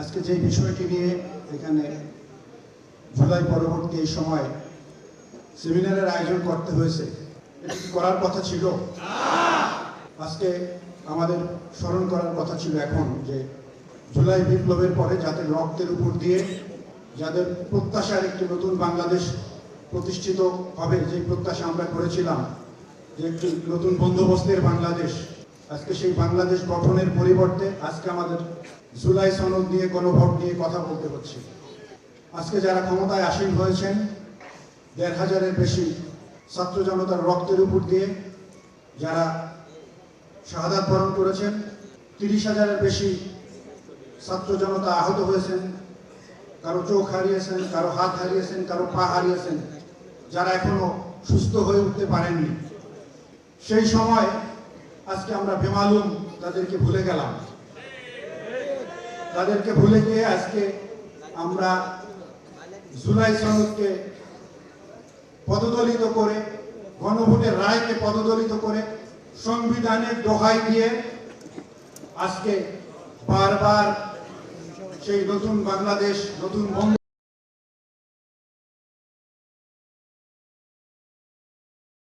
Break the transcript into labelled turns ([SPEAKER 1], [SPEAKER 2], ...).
[SPEAKER 1] আজকে যে বিষয়টি নিয়ে এখানে জুলাই পরবর্তী এই সময় সেমিনারের আয়োজন করতে হয়েছে, এটি কি করার কথা ছিল? আজকে আমাদের স্মরণ করার কথা ছিল এখন যে জুলাই বিপ্লবের পরে যাদের রক্তের উপর দিয়ে যাদের প্রত্যাশার একটি নতুন বাংলাদেশ প্রতিষ্ঠিত হবে, যে প্রত্যাশা আমরা করেছিলাম যে একটি নতুন বন্দোবস্তের বাংলাদেশ, আজকে সেই বাংলাদেশ গঠনের পরিবর্তে আজকে আমাদের জুলাই সনদ নিয়ে গণভোট নিয়ে কথা বলতে হচ্ছে। আজকে যারা ক্ষমতায় আসীন হয়েছেন, ১৫০০-এর বেশি ছাত্র জনতার রক্তের উপর দিয়ে যারা শাহাদাত বরণ করেছেন, ৩০,০০০-এর বেশি ছাত্র জনতা আহত হয়েছেন, কারো চোখ হারিয়েছেন, কারো হাত হারিয়েছেন, কারো পা হারিয়েছেন, যারা এখনো সুস্থ হয়ে উঠতে পারেননি। সেই সময় আজকে আমরা বেমালুম তাদেরকে ভুলে গেলাম। তাদেরকে ভুলে গিয়ে আজকে আমরা জুলাই সনদকে পদদলিত করে, গণভোটের রায়কে পদদলিত করে, সংবিধানের দোহাই দিয়ে আজকে বারবার সেই নতুন বাংলাদেশ, নতুন